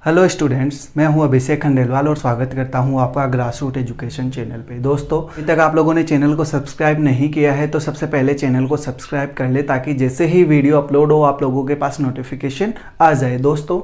Hello students, मैं हूं अभिषेक खंडेलवाल और स्वागत करता हूं आपका ग्रास रूट एजुकेशन चैनल पे। दोस्तों, अभी तक आप लोगों ने चैनल को सब्सक्राइब नहीं किया है तो सबसे पहले चैनल को सब्सक्राइब कर ले ताकि जैसे ही वीडियो अपलोड हो आप लोगों के पास नोटिफिकेशन आ जाए। दोस्तों,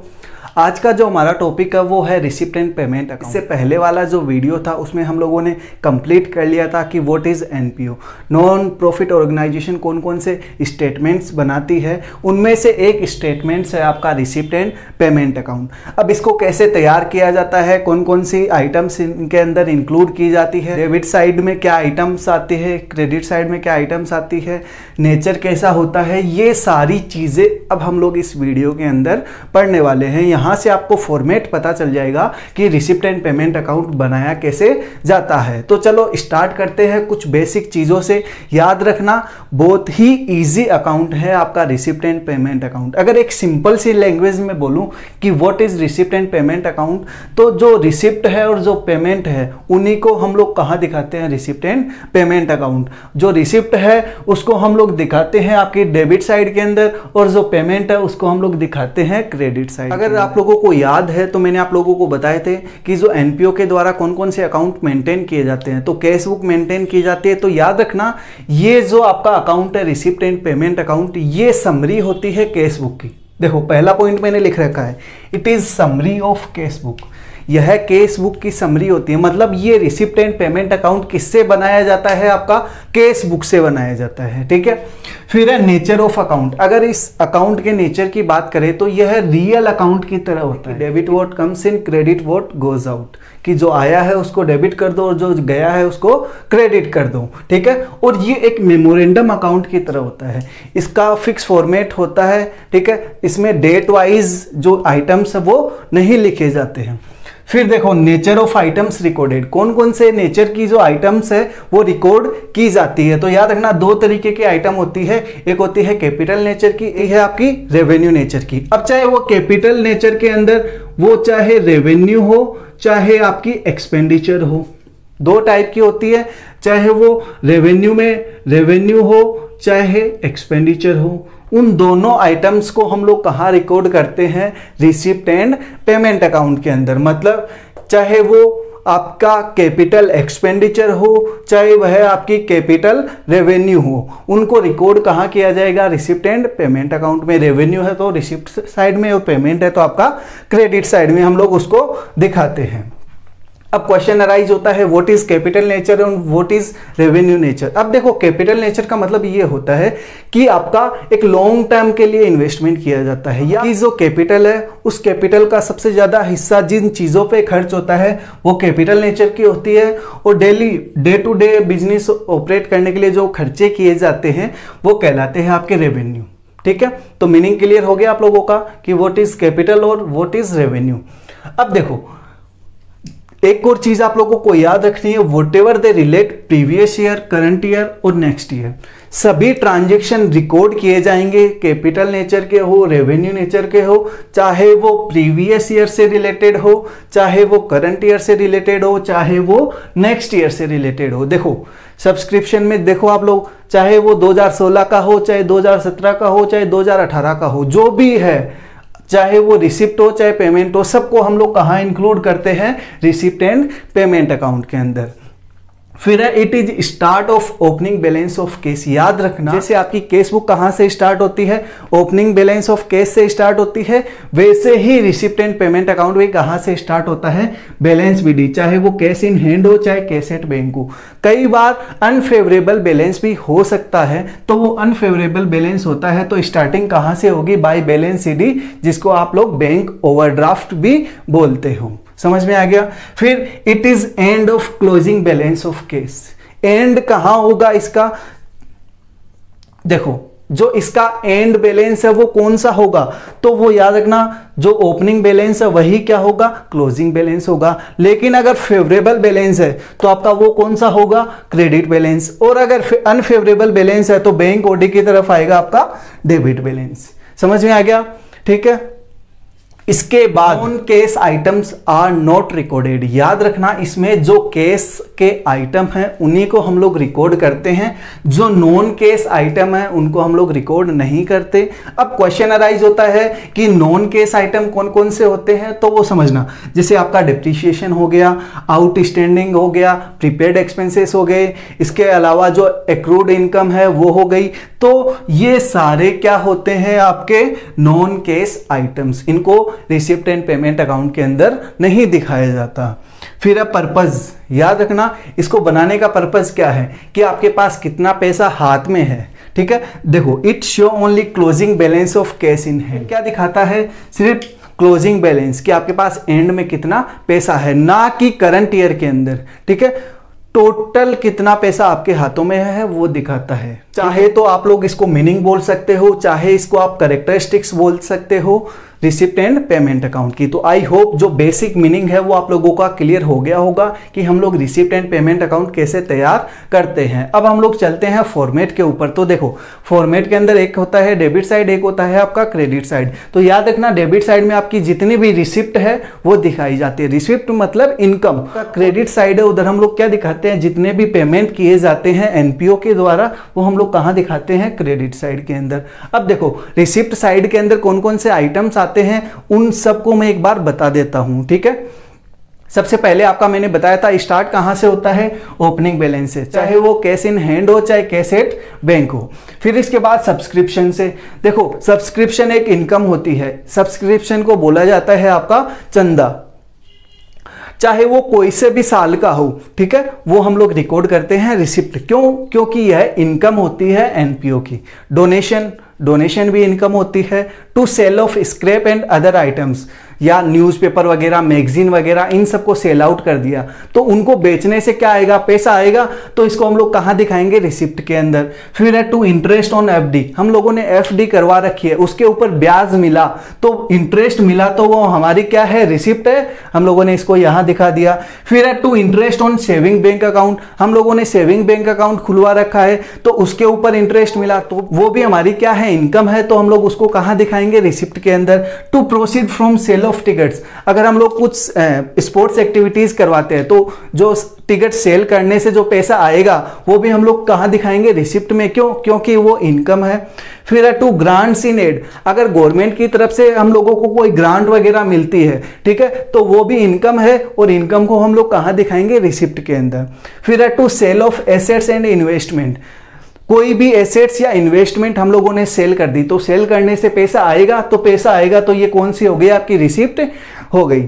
आज का जो हमारा टॉपिक है वो है रिसिप्ट एंड पेमेंट अकाउंट। इससे पहले वाला जो वीडियो था उसमें हम लोगों ने कंप्लीट कर लिया था कि what is NPO, non profit organization कौन कौन से स्टेटमेंट्स बनाती है। उनमें से एक स्टेटमेंट्स है आपका रिसिप्ट एंड पेमेंट अकाउंट। अब इसको कैसे तैयार किया जाता है, कौन कौन सी आइटम्स इनके अंदर इंक्लूड की जाती है, डेबिट साइड में क्या आइटम्स आती है, क्रेडिट साइड में क्या आइटम्स आती है, नेचर कैसा होता है, ये सारी चीज़ें अब हम लोग इस वीडियो के अंदर पढ़ने वाले हैं। यहाँ से आपको फॉर्मेट पता चल जाएगा कि रिसिप्ट एंड पेमेंट अकाउंट बनाया कैसे जाता है। तो चलो स्टार्ट करते हैं कुछ बेसिक चीज़ों से। याद रखना, बहुत ही इजी अकाउंट है आपका रिसिप्ट एंड पेमेंट अकाउंट। अगर एक सिंपल सी लैंग्वेज में बोलूँ कि what is receipt and payment account, तो जो रिसिप्ट है और जो पेमेंट है उन्हीं को हम लोग कहाँ दिखाते हैं, रिसिप्ट एंड पेमेंट अकाउंट। जो रिसिप्ट है उसको हम लोग दिखाते हैं आपकी डेबिट साइड के अंदर और जो पेमेंट है उसको हम लोग दिखाते हैं क्रेडिट साइड। अगर आप लोगों को याद है तो मैंने आप लोगों को बताए थे कि जो एनपीओ के द्वारा कौन कौन से अकाउंट मेंटेन किए जाते हैं। तो कैश बुक मेंटेन की जाती है। तो याद रखना, ये जो आपका अकाउंट है रिसिप्ट एंड पेमेंट अकाउंट, ये समरी होती है कैश बुक की। देखो, पहला पॉइंट मैंने लिख रखा है, it is summary of cash book. यह केस बुक की समरी होती है। मतलब ये रिसिप्ट एंड पेमेंट अकाउंट किससे बनाया जाता है, आपका केस बुक से बनाया जाता है। ठीक है। फिर है नेचर ऑफ अकाउंट। अगर इस अकाउंट के नेचर की बात करें तो यह रियल अकाउंट की तरह होता है। Debit vote comes in, credit vote goes out, कि जो आया है उसको डेबिट कर दो और जो गया है उसको क्रेडिट कर दो। ठीक है। और ये एक मेमोरेंडम अकाउंट की तरह होता है। इसका फिक्स फॉर्मेट होता है। ठीक है। इसमें डेट वाइज जो आइटम्स है वो नहीं लिखे जाते हैं। फिर देखो, नेचर ऑफ आइटम्स रिकॉर्डेड। कौन कौन से नेचर की जो आइटम्स है वो रिकॉर्ड की जाती है। तो याद रखना, दो तरीके की आइटम होती है। एक होती है कैपिटल नेचर की, एक है आपकी रेवेन्यू नेचर की। अब चाहे वो कैपिटल नेचर के अंदर वो चाहे रेवेन्यू हो चाहे आपकी एक्सपेंडिचर हो, दो टाइप की होती है। चाहे वो रेवेन्यू में रेवेन्यू हो चाहे एक्सपेंडिचर हो, उन दोनों आइटम्स को हम लोग कहाँ रिकॉर्ड करते हैं, रिसिप्ट एंड पेमेंट अकाउंट के अंदर। मतलब चाहे वो आपका कैपिटल एक्सपेंडिचर हो चाहे वह आपकी कैपिटल रेवेन्यू हो, उनको रिकॉर्ड कहाँ किया जाएगा, रिसिप्ट एंड पेमेंट अकाउंट में। रेवेन्यू है तो रिसिप्ट साइड में और पेमेंट है तो आपका क्रेडिट साइड में हम लोग उसको दिखाते हैं। अब क्वेश्चन अराइज होता है, व्हाट इज कैपिटल नेचर और व्हाट इज रेवेन्यू नेचर। अब देखो, कैपिटल नेचर का मतलब ये होता है कि आपका एक लॉन्ग टर्म के लिए इन्वेस्टमेंट किया जाता है, या कि जो कैपिटल है उस कैपिटल का सबसे ज्यादा हिस्सा जिन चीजों पे खर्च होता है वो कैपिटल नेचर की होती है। और daily day to day business operate करने के लिए जो खर्चे किए जाते हैं वो कहलाते हैं आपके रेवेन्यू। ठीक है। तो मीनिंग क्लियर हो गया आप लोगों का कि व्हाट इज कैपिटल और व्हाट इज रेवेन्यू। अब देखो, एक और चीज आप लोगों को याद रखनी है, what ever they relate previous year, current year और नेक्स्ट ईयर, सभी ट्रांजैक्शन रिकॉर्ड किए जाएंगे। कैपिटल नेचर के हो, रेवेन्यू नेचर के हो, चाहे वो प्रीवियस ईयर से रिलेटेड हो, चाहे वो करंट ईयर से रिलेटेड हो, चाहे वो नेक्स्ट ईयर से रिलेटेड हो। देखो, सब्सक्रिप्शन में देखो आप लोग, चाहे वो 2016 का हो, चाहे 2017 का हो, चाहे 2018 का हो, जो भी है, चाहे वो रिसिप्ट हो चाहे पेमेंट हो, सबको हम लोग कहाँ इंक्लूड करते हैं, रिसिप्ट एंड पेमेंट अकाउंट के अंदर। फिर है, it is start of opening balance of case. याद रखना, जैसे आपकी केस बुक कहाँ से स्टार्ट होती है, ओपनिंग बैलेंस ऑफ केस से स्टार्ट होती है, वैसे ही रिसिप्ट एंड पेमेंट अकाउंट भी कहाँ से स्टार्ट होता है, बैलेंस बीडी, चाहे वो कैश इन हैंड हो चाहे कैश एट बैंक हो। कई बार अनफेवरेबल बैलेंस भी हो सकता है, तो वो अनफेवरेबल बैलेंस होता है तो स्टार्टिंग कहाँ से होगी, बाय बैलेंस सीडी, जिसको आप लोग बैंक ओवरड्राफ्ट भी बोलते हो। समझ में आ गया। फिर it is end of closing balance of case. And कहां होगा इसका, देखो, जो इसका एंड बैलेंस है वो कौन सा होगा, तो वो याद रखना, जो ओपनिंग बैलेंस है वही क्या होगा, क्लोजिंग बैलेंस होगा। लेकिन अगर फेवरेबल बैलेंस है तो आपका वो कौन सा होगा, क्रेडिट बैलेंस। और अगर अनफेवरेबल बैलेंस है तो बैंक ओडी की तरफ आएगा आपका डेबिट बैलेंस। समझ में आ गया। ठीक है। इसके बाद non cash items are not recorded. याद रखना, इसमें जो कैश के आइटम हैं उन्हीं को हम लोग रिकॉर्ड करते हैं, जो नॉन कैश आइटम है उनको हम लोग रिकॉर्ड नहीं करते। अब क्वेश्चन अराइज होता है कि नॉन कैश आइटम कौन कौन से होते हैं, तो वो समझना, जैसे आपका डिप्रिसिएशन हो गया, आउटस्टैंडिंग हो गया, प्रीपेड एक्सपेंसेस हो गए, इसके अलावा जो एक्रूड इनकम है वो हो गई। तो ये सारे क्या होते हैं आपके नॉन कैश आइटम्स, इनको रिसिप्ट एंड पेमेंट अकाउंट के अंदर नहीं दिखाया जाता। फिर अब पर्पज, याद रखना, इसको बनाने का पर्पज क्या है कि आपके पास कितना पैसा हाथ में है। ठीक है, देखो, it show only closing balance of cash in hand. क्या दिखाता है? सिर्फ क्लोजिंग बैलेंस, कि आपके पास एंड में कितना पैसा है, ना कि करंट ईयर के अंदर। ठीक है, टोटल कितना पैसा आपके हाथों में है वो दिखाता है। चाहे तो आप लोग इसको मीनिंग बोल सकते हो, चाहे इसको आप कैरेक्टरिस्टिक्स बोल सकते हो रिसिप्ट एंड पेमेंट अकाउंट की। तो आई होप जो बेसिक मीनिंग है वो आप लोगों का क्लियर हो गया होगा कि हम लोग रिसिप्ट एंड पेमेंट अकाउंट कैसे तैयार करते हैं। अब हम लोग चलते हैं फॉर्मेट के ऊपर। तो देखो, फॉर्मेट के अंदर एक होता है डेबिट साइड, एक होता है आपका क्रेडिट साइड। तो याद रखना, डेबिट साइड में आपकी जितनी भी रिसिप्ट है वो दिखाई जाती है। रिसिप्ट मतलब इनकम। क्रेडिट साइड है, उधर हम लोग क्या दिखाते हैं, जितने भी पेमेंट किए जाते हैं एनपीओ के द्वारा वो हम लोग कहाँ दिखाते हैं, क्रेडिट साइड के अंदर। अब देखो, रिसिप्ट साइड के अंदर कौन कौन से आइटम्स आते हैं उन सबको मैं एक बार बता देता हूं। ठीक है, सबसे पहले आपका मैंने बताया था स्टार्ट कहां से होता है, ओपनिंग बैलेंस से, चाहे वो कैश इन हैंड हो चाहे कैश एट बैंक हो। फिर इसके बाद सब्सक्रिप्शन से। देखो, सब्सक्रिप्शन एक इनकम होती है, सब्सक्रिप्शन को बोला जाता है आपका चंदा, चाहे वो कोई से भी साल का हो। ठीक है, वो हम लोग रिकॉर्ड करते हैं रिसिप्ट। क्यों? क्योंकि यह इनकम होती है एनपीओ की। डोनेशन भी इनकम होती है। To sale of scrap and other items, या न्यूज़पेपर वगैरह, मैगजीन वगैरह, इन सबको सेल आउट कर दिया तो उनको बेचने से क्या आएगा, पैसा आएगा। तो इसको हम लोग कहाँ दिखाएंगे, रिसिप्ट के अंदर। फिर है टू इंटरेस्ट ऑन एफडी, हम लोगों ने एफडी करवा रखी है, उसके ऊपर ब्याज मिला तो इंटरेस्ट मिला तो वो हमारी क्या है, रिसिप्ट है, हम लोगों ने इसको यहाँ दिखा दिया। फिर है to interest on saving bank account, हम लोगों ने सेविंग बैंक अकाउंट खुलवा रखा है तो उसके ऊपर इंटरेस्ट मिला तो वो भी हमारी क्या है, इनकम है, तो हम लोग उसको कहाँ दिखाएंगे, रिसिप्ट के अंदर। To proceed from sale of tickets, अगर हम लोग कुछ स्पोर्ट्स एक्टिविटीज करवाते हैं तो जो टिकट सेल करने से जो पैसा आएगा वो भी हम लोग कहाँ दिखाएंगे, रिसिप्ट में। क्यों? क्योंकि वो इनकम है। फिर है टू ग्रांट्स इन एड, अगर गवर्नमेंट की तरफ से हम लोगों को कोई ग्रांट वगैरह मिलती है, ठीक है, तो वो भी इनकम है और इनकम को हम लोग कहाँ दिखाएंगे, रिसिप्ट के अंदर। फिर है to sale of assets and investment, कोई भी एसेट्स या इन्वेस्टमेंट हम लोगों ने सेल कर दी तो सेल करने से पैसा आएगा, तो ये कौन सी हो गई, आपकी रिसिप्ट हो गई।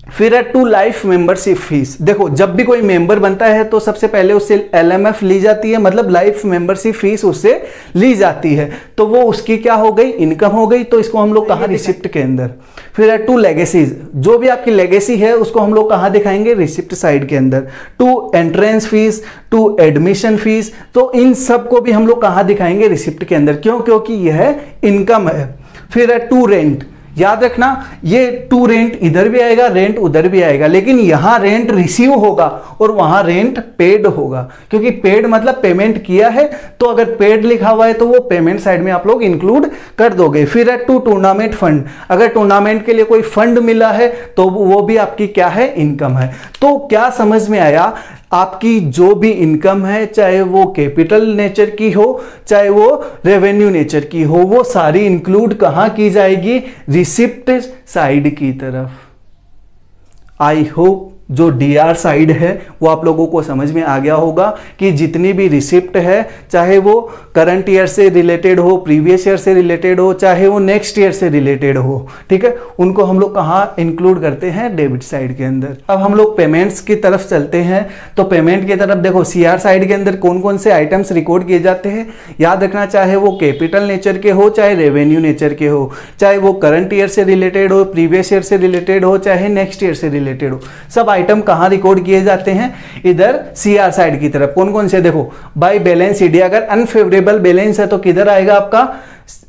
फिर है टू लाइफ मेंबरशिप फीस, देखो जब भी कोई मेंबर बनता है तो सबसे पहले उससे एलएमएफ ली जाती है, मतलब लाइफ मेंबरशिप फीस उससे ली जाती है, तो वो उसकी क्या हो गई, इनकम हो गई, तो इसको हम लोग कहाँ, रिसिप्ट के अंदर। फिर है टू लेगेसीज, जो भी आपकी लेगेसी है उसको हम लोग कहाँ दिखाएंगे, रिसिप्ट साइड के अंदर। To entrance fees, to admission fees, तो इन सब को भी हम लोग कहाँ दिखाएंगे, रिसिप्ट के अंदर। क्यों? क्योंकि यह इनकम है। फिर है टू रेंट, याद रखना ये टू रेंट इधर भी आएगा, रेंट उधर भी आएगा, लेकिन यहां रेंट रिसीव होगा और वहां रेंट पेड होगा, क्योंकि पेड मतलब पेमेंट किया है, तो अगर पेड लिखा हुआ है तो वो पेमेंट साइड में आप लोग इंक्लूड कर दोगे। फिर है टू टूर्नामेंट फंड, अगर टूर्नामेंट के लिए कोई फंड मिला है तो वो भी आपकी क्या है, इनकम है। तो क्या समझ में आया, आपकी जो भी इनकम है, चाहे वो कैपिटल नेचर की हो चाहे वो रेवेन्यू नेचर की हो, वो सारी इंक्लूड कहां की जाएगी, रिसिप्ट साइड की तरफ। आई होप जो डीआर साइड है वो आप लोगों को समझ में आ गया होगा कि जितनी भी रिसिप्ट है, चाहे वो करंट ईयर से रिलेटेड हो, प्रीवियस ईयर से रिलेटेड हो, चाहे वो नेक्स्ट ईयर से रिलेटेड हो, ठीक है, उनको हम लोग कहाँ इंक्लूड करते हैं, डेबिट साइड के अंदर। अब हम लोग पेमेंट्स की तरफ चलते हैं, तो पेमेंट की तरफ देखो सीआर साइड के अंदर कौन कौन से आइटम्स रिकॉर्ड किए जाते हैं, याद रखना, चाहे वो कैपिटल नेचर के हो चाहे रेवेन्यू नेचर के हो, चाहे वो करंट ईयर से रिलेटेड हो, प्रीवियस ईयर से रिलेटेड हो, चाहे नेक्स्ट ईयर से रिलेटेड हो, सब आइटम कहां रिकॉर्ड किए जाते हैं, इधर सीआर साइड की तरफ। कौन कौन से, देखो बाय बैलेंस शीट, अगर अनफेवरेबल बैलेंस है तो किधर आएगा आपका,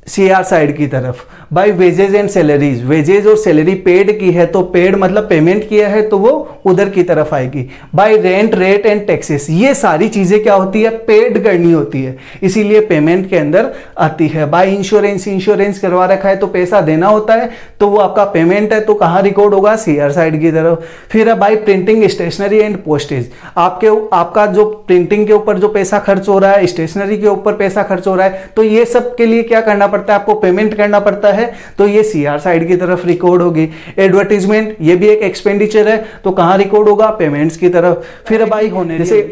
सीआर साइड की तरफ। By wages and salaries, wages और सैलरी पेड की है तो पेड मतलब पेमेंट किया है तो वो उधर की तरफ आएगी। Bye rent, rate and taxes, ये सारी चीजें क्या होती है, पेड करनी होती है, इसीलिए पेमेंट के अंदर आती है। बाय इंश्योरेंस, इंश्योरेंस करवा रखा है तो पैसा देना होता है तो वो आपका पेमेंट है, तो कहाँ रिकॉर्ड होगा, सीआर साइड की तरफ। फिर है by printing, stationery and postage, आपका जो प्रिंटिंग के ऊपर जो पैसा खर्च हो रहा है, स्टेशनरी के ऊपर पैसा खर्च हो रहा है, तो ये सब के लिए क्या करना पड़ता है, आपको पेमेंट करना पड़ता है, तो ये सीआर साइड की तरफ रिकॉर्ड होगी। एडवर्टाइजमेंट, ये भी एक एक्सपेंडिचर है, तो कहां रिकॉर्ड होगा, पेमेंट्स की तरफ। फिर बाई होने, जैसे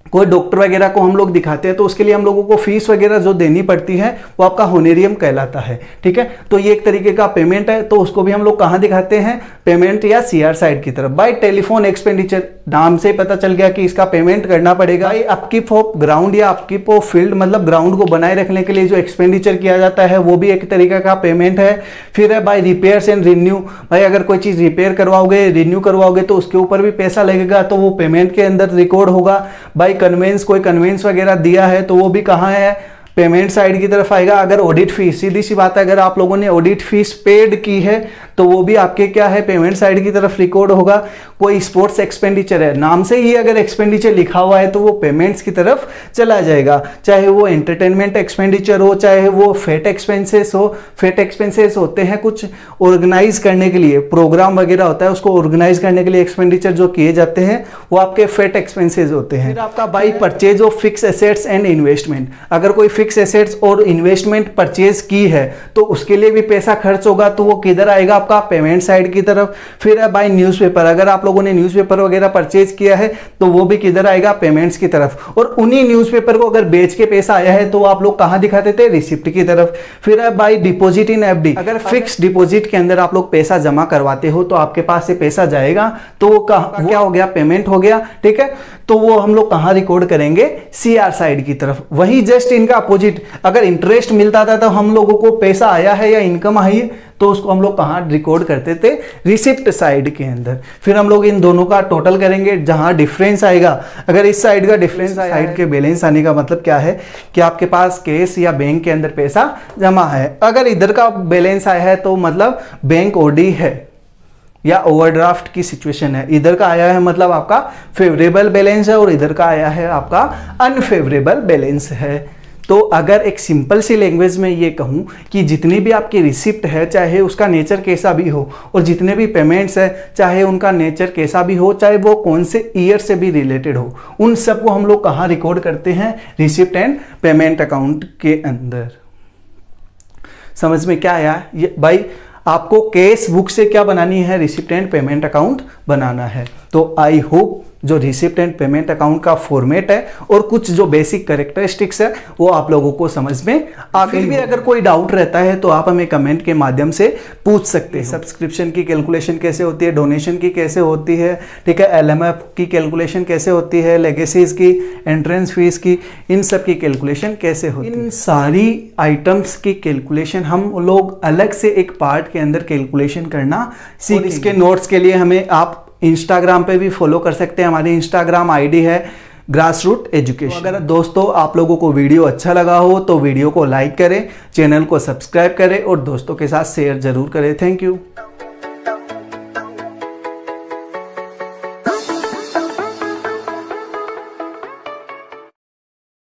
कोई डॉक्टर वगैरह को हम लोग दिखाते हैं तो उसके लिए हम लोगों को फीस वगैरह जो देनी पड़ती है वो आपका होनेरियम कहलाता है, ठीक है। तो ये एक तरीके का पेमेंट है, तो उसको भी हम लोग कहां दिखाते हैं, पेमेंट या सीआर साइड की तरफ। बाय टेलीफोन एक्सपेंडिचर, नाम से पता चल गया कि इसका पेमेंट करना पड़ेगा। बाय अपकीप ऑफ ग्राउंड या अपकीप ऑफ फील्ड, मतलब ग्राउंड को बनाए रखने के लिए जो एक्सपेंडिचर किया जाता है वो भी एक तरीके का पेमेंट है। फिर है बाय रिपेयर्स एंड रिन्यू, भाई अगर कोई चीज रिपेयर करवाओगे, रिन्यू करवाओगे तो उसके ऊपर भी पैसा लगेगा, तो वो पेमेंट के अंदर रिकॉर्ड होगा। बाय कन्वेंस, कोई कन्वेंस वगैरह दिया है तो वो भी कहाँ है, पेमेंट साइड की तरफ आएगा। अगर ऑडिट फीस, सीधी सी बात है, अगर आप लोगों ने ऑडिट फीस पेड की है तो वो भी आपके क्या है, पेमेंट साइड की तरफ रिकॉर्ड होगा। कोई स्पोर्ट्स एक्सपेंडिचर है, नाम से ही अगर एक्सपेंडिचर लिखा हुआ है तो वो पेमेंट्स की तरफ चला जाएगा, चाहे वो एंटरटेनमेंट एक्सपेंडिचर हो, चाहे वो फेट एक्सपेंसेस हो। फेट एक्सपेंसेस होते हैं कुछ ऑर्गेनाइज करने के लिए, प्रोग्राम वगैरह होता है उसको ऑर्गेनाइज करने के लिए एक्सपेंडिचर जो किए जाते हैं वो आपके फेट एक्सपेंसेस होते हैं। फिर आपका by purchase of fix assets and investment, अगर कोई फिक्स एसेट्स और इन्वेस्टमेंट परचेज की है तो उसके लिए भी पैसा खर्च होगा, तो वो किधर आएगा, आपका पेमेंट साइड की तरफ। फिर है बाय न्यूज़पेपर, अगर आप लोगों ने न्यूज़पेपर वगैरह परचेज किया है तो वो भी किधर आएगा, पेमेंट्स की तरफ। और उन्हीं न्यूज़पेपर को अगर बेच के पैसा आया है तो आप लोग कहां दिखाते थे, रिसिप्ट की तरफ। फिर है बाय डिपॉजिट इन एफडी, अगर फिक्स डिपॉजिट के अंदर आप लोग पैसा जमा करवाते हो तो आपके पास से पैसा जाएगा तो वो क्या हो गया, पेमेंट हो गया, ठीक है। तो वो हम लोग कहां रिकॉर्ड करेंगे, सीआर साइड की तरफ। वही जस्ट इनका अपोजिट, अगर इंटरेस्ट मिलता था तो हम लोगों को पैसा आया है या इनकम आई है तो उसको हम लोग कहां रिकॉर्ड करते थे, रिसिप्ट साइड के अंदर। फिर हम लोग इन दोनों का टोटल करेंगे, जहां डिफरेंस आएगा, अगर इस साइड का डिफरेंस साइड के बैलेंस आने का मतलब क्या है कि आपके पास कैश या बैंक के अंदर पैसा जमा है। अगर इधर का बैलेंस आया है तो मतलब बैंक ओडी है या ओवरड्राफ्ट की सिचुएशन है, इधर का आया है मतलब आपका फेवरेबल बैलेंस है और इधर का आया है आपका अनफेवरेबल बैलेंस है। तो अगर एक सिंपल सी लैंग्वेज में ये कहूं कि जितनी भी आपकी रिसिप्ट है, चाहे उसका नेचर कैसा भी हो, और जितने भी पेमेंट्स है चाहे उनका नेचर कैसा भी हो, चाहे वो कौन से ईयर से भी रिलेटेड हो, उन सबको हम लोग कहाँ रिकॉर्ड करते हैं, रिसिप्ट एंड पेमेंट अकाउंट के अंदर। समझ में क्या आया ये भाई, आपको कैश बुक से क्या बनानी है, रिसिप्ट एंड पेमेंट अकाउंट बनाना है। तो आई होप जो रिसिप्ट एंड पेमेंट अकाउंट का फॉर्मेट है और कुछ जो बेसिक कैरेक्टरिस्टिक्स है वो आप लोगों को समझ में आ गई। भी अगर कोई डाउट रहता है तो आप हमें कमेंट के माध्यम से पूछ सकते हैं। सब्सक्रिप्शन की कैलकुलेशन कैसे होती है, डोनेशन की कैसे होती है, ठीक है, एलएमएफ की कैलकुलेशन कैसे होती है, लेगेसीज की, एंट्रेंस फीस की, इन सब की कैलकुलेशन कैसे होती है, इन सारी आइटम्स की कैलकुलेशन हम लोग अलग से एक पार्ट के अंदर कैलकुलेशन करना सीख। इसके नोट्स के लिए हमें आप इंस्टाग्राम पे भी फॉलो कर सकते हैं, हमारी इंस्टाग्राम आईडी है ग्रासरूट एजुकेशन। तो अगर दोस्तों आप लोगों को वीडियो अच्छा लगा हो तो वीडियो को लाइक करें, चैनल को सब्सक्राइब करें और दोस्तों के साथ शेयर जरूर करें। Thank you.